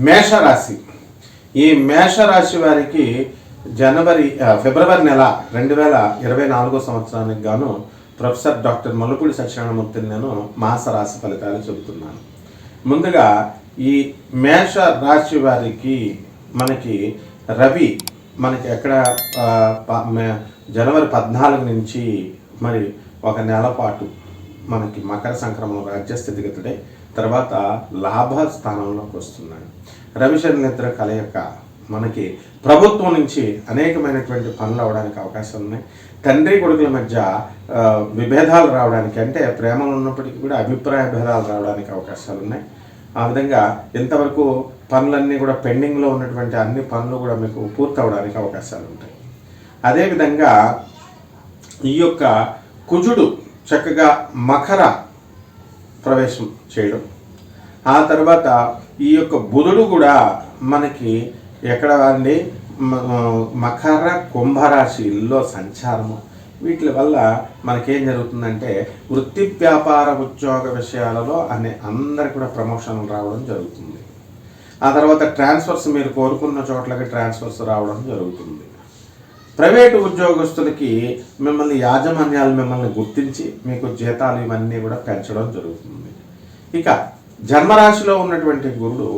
మేషరాశి. ఈ మేషరాశి వారికి ఫిబ్రవరి నెల 2024 సంవత్సరానికి గాను ప్రొఫెసర్ డాక్టర్ మల్లుపూడి సత్యనారాయణమూర్తిని నేను మాస రాశి ఫలితాలు చెబుతున్నాను. ముందుగా ఈ మేష రాశి వారికి మనకి రవి ఎక్కడ జనవరి 14 నుంచి మరి ఒక నెల పాటు మనకి మకర సంక్రమణ రాజ్యస్థితిగతుడే, తర్వాత లాభ స్థానంలోకి వస్తున్నాడు. రవిశని నిద్ర కలయిక మనకి ప్రభుత్వం నుంచి అనేకమైనటువంటి పనులు అవడానికి అవకాశం ఉన్నాయి. తండ్రి కొడుకుల మధ్య విభేదాలు రావడానికి, అంటే ప్రేమలు ఉన్నప్పటికీ కూడా అభిప్రాయ భేదాలు రావడానికి అవకాశాలు ఉన్నాయి. ఆ విధంగా ఇంతవరకు పనులన్నీ కూడా పెండింగ్లో ఉన్నటువంటి అన్ని పనులు కూడా మీకు పూర్తి అవడానికి అవకాశాలు ఉంటాయి. అదేవిధంగా ఈ యొక్క కుజుడు చక్కగా మకర ప్రవేశం చేయడం, ఆ తర్వాత ఈ యొక్క బుధుడు కూడా మనకి ఎక్కడ అండి మకర కుంభరాశిలో సంచారము, వీటి వల్ల మనకేం జరుగుతుందంటే వృత్తి వ్యాపార ఉద్యోగ విషయాలలో అందరికి కూడా ప్రమోషన్లు రావడం జరుగుతుంది. ఆ తర్వాత ట్రాన్స్ఫర్స్, మీరు కోరుకున్న చోట్లకి ట్రాన్స్ఫర్స్ రావడం జరుగుతుంది. ప్రైవేటు ఉద్యోగస్తులకి యాజమాన్యాలు మిమ్మల్ని గుర్తించి మీకు జీతాలు ఇవన్నీ కూడా పెంచడం జరుగుతుంది. ఇక జన్మరాశిలో ఉన్నటువంటి గురుడు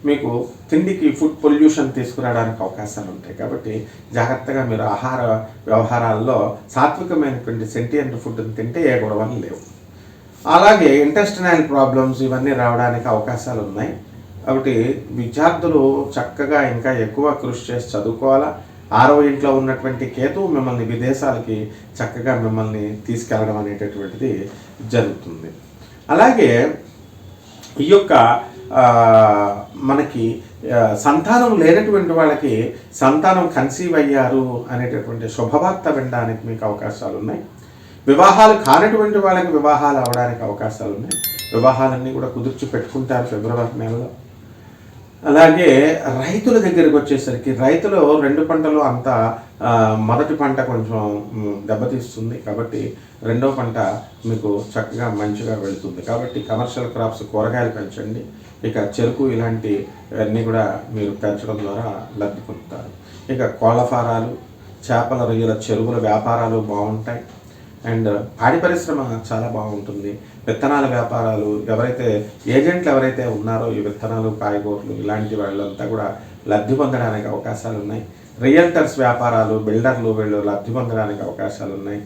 మీకు తిండికి ఫుడ్ పొల్యూషన్ తీసుకురావడానికి అవకాశాలు ఉంటాయి. కాబట్టి జాగ్రత్తగా మీరు ఆహార వ్యవహారాల్లో సాత్వికమైనటువంటి సెంటియంట్ ఫుడ్ని తింటే ఏ గొడవలు లేవు. అలాగే ఇంటెస్టినల్ ప్రాబ్లమ్స్ ఇవన్నీ రావడానికి అవకాశాలు ఉన్నాయి. కాబట్టి విద్యార్థులు చక్కగా ఇంకా ఎక్కువ కృషి చేసి చదువుకోవాలా. 6వ ఇంట్లో ఉన్నటువంటి కేతువు మిమ్మల్ని విదేశాలకి చక్కగా మిమ్మల్ని తీసుకెళ్ళడం అనేటటువంటిది జరుగుతుంది. అలాగే ఈ యొక్క మనకి సంతానం లేనటువంటి వాళ్ళకి సంతానం కన్సీవ్ అయ్యారు అనేటటువంటి శుభవార్త వినడానికి మీకు అవకాశాలు ఉన్నాయి. వివాహాలు కానటువంటి వాళ్ళకి వివాహాలు అవడానికి అవకాశాలు ఉన్నాయి. వివాహాలన్నీ కూడా కుదుర్చి పెట్టుకుంటారు ఫిబ్రవరి నెలలో. అలాగే రైతుల దగ్గరికి వచ్చేసరికి రైతులు 2 పంటలు అంతా మొదటి పంట కొంచెం దెబ్బతీస్తుంది, కాబట్టి రెండో పంట మీకు చక్కగా మంచిగా వెళుతుంది. కాబట్టి కమర్షియల్ క్రాప్స్, కూరగాయలు పెంచండి. ఇక చెరుకు ఇలాంటి అన్నీ కూడా మీరు పెంచడం ద్వారా లబ్ధి పొందుతారు. ఇక కోళ్ళ ఫారాలు, చేపల రొయ్యల చెరువుల వ్యాపారాలు బాగుంటాయి. అండ్ పాడి పరిశ్రమ చాలా బాగుంటుంది. విత్తనాల వ్యాపారాలు, ఏజెంట్లు ఎవరైతే ఉన్నారో ఈ విత్తనాలు, కాయగూరలు ఇలాంటి వాళ్ళంతా కూడా లబ్ధి పొందడానికి అవకాశాలు ఉన్నాయి. రియల్టర్స్ వ్యాపారాలు, బిల్డర్లు వీళ్ళు లబ్ధి పొందడానికి అవకాశాలు ఉన్నాయి.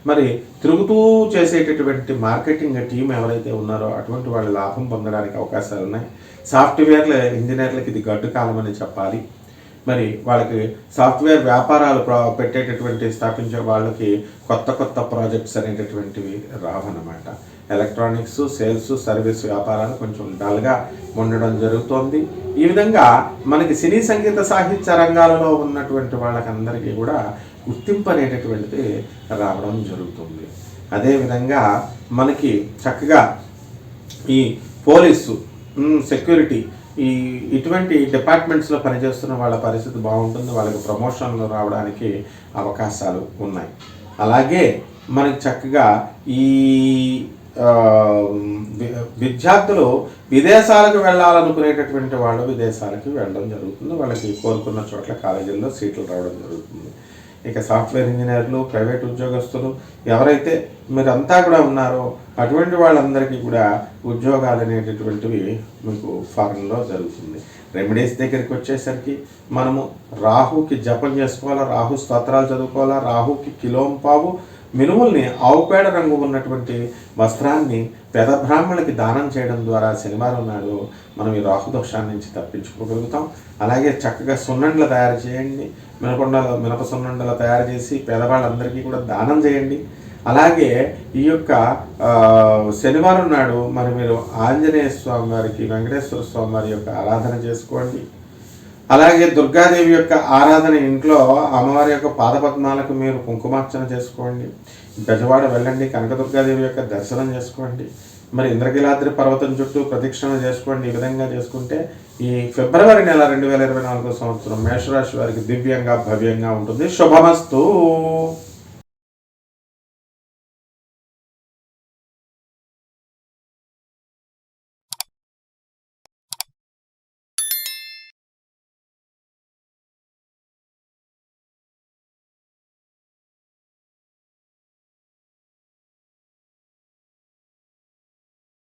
మరి తిరుగుతూ చేసేటటువంటి మార్కెటింగ్ టీం ఎవరైతే ఉన్నారో అటువంటి వాళ్ళు లాభం పొందడానికి అవకాశాలు ఉన్నాయి. సాఫ్ట్వేర్ల ఇంజనీర్లకు ఇది గడ్డు కాలం అని చెప్పాలి. మరి వాళ్ళకి సాఫ్ట్వేర్ వ్యాపారాలు స్థాపించే వాళ్ళకి కొత్త ప్రాజెక్ట్స్ అనేటటువంటివి రావన్నమాట. ఎలక్ట్రానిక్స్, సేల్స్, సర్వీస్ వ్యాపారాలు కొంచెం డల్గా ఉండడం జరుగుతోంది. ఈ విధంగా మనకి సినీ, సంగీత, సాహిత్య రంగాలలో ఉన్నటువంటి వాళ్ళకందరికీ కూడా గుర్తింపు అనేటటువంటిది రావడం జరుగుతుంది. అదేవిధంగా మనకి చక్కగా ఈ పోలీసు, సెక్యూరిటీ ఇటువంటి డిపార్ట్మెంట్స్లో పనిచేస్తున్న వాళ్ళ పరిస్థితి బాగుంటుంది. వాళ్ళకి ప్రమోషన్లు రావడానికి అవకాశాలు ఉన్నాయి. అలాగే మనకి చక్కగా ఈ విద్యార్థులు విదేశాలకు వెళ్ళాలనుకునేటటువంటి వాళ్ళు విదేశాలకు వెళ్ళడం జరుగుతుంది. వాళ్ళకి కోరుకున్న చోట్ల కాలేజీల్లో సీట్లు రావడం జరుగుతుంది. ఇక సాఫ్ట్వేర్ ఇంజనీర్లు, ప్రైవేట్ ఉద్యోగస్తులు ఎవరైతే మీరంతా కూడా ఉన్నారో అటువంటి వాళ్ళందరికీ కూడా ఉద్యోగాలు అనేటటువంటివి మీకు ఫారెన్లో జరుగుతుంది. రెమెడీస్ దగ్గరికి వచ్చేసరికి మనము రాహుకి జపం చేసుకోవాలా, రాహు స్తోత్రాలు చదువుకోవాలా. రాహుకి కిలోంపావు మినుముల్ని ఆవుపేడ రంగు ఉన్నటువంటి వస్త్రాన్ని పేద బ్రాహ్మణులకి దానం చేయడం ద్వారా శనివారం నాడు మనం ఈ రాహుదోషాన్ని నుంచి తప్పించుకోగలుగుతాం. అలాగే చక్కగా సున్నండ్లు తయారు చేయండి. మినప సున్నండలు తయారు చేసి పేదవాళ్ళందరికీ కూడా దానం చేయండి. అలాగే ఈ యొక్క శనివారం నాడు మరి మీరు ఆంజనేయ స్వామి వారికి, వెంకటేశ్వర స్వామి వారి యొక్క ఆరాధన చేసుకోండి. అలాగే దుర్గాదేవి యొక్క ఆరాధన, ఇంట్లో అమ్మవారి యొక్క పాదపద్మాలకు మీరు కుంకుమార్చన చేసుకోండి. బెజవాడ వెళ్ళండి, కనకదుర్గాదేవి యొక్క దర్శనం చేసుకోండి. మరి ఇంద్రకీలాద్రి పర్వతం చుట్టూ ప్రదక్షిణ చేసుకోండి. ఈ విధంగా చేసుకుంటే ఈ ఫిబ్రవరి నెల 2024 సంవత్సరం మేషరాశి వారికి దివ్యంగా, భవ్యంగా ఉంటుంది. శుభమస్తు.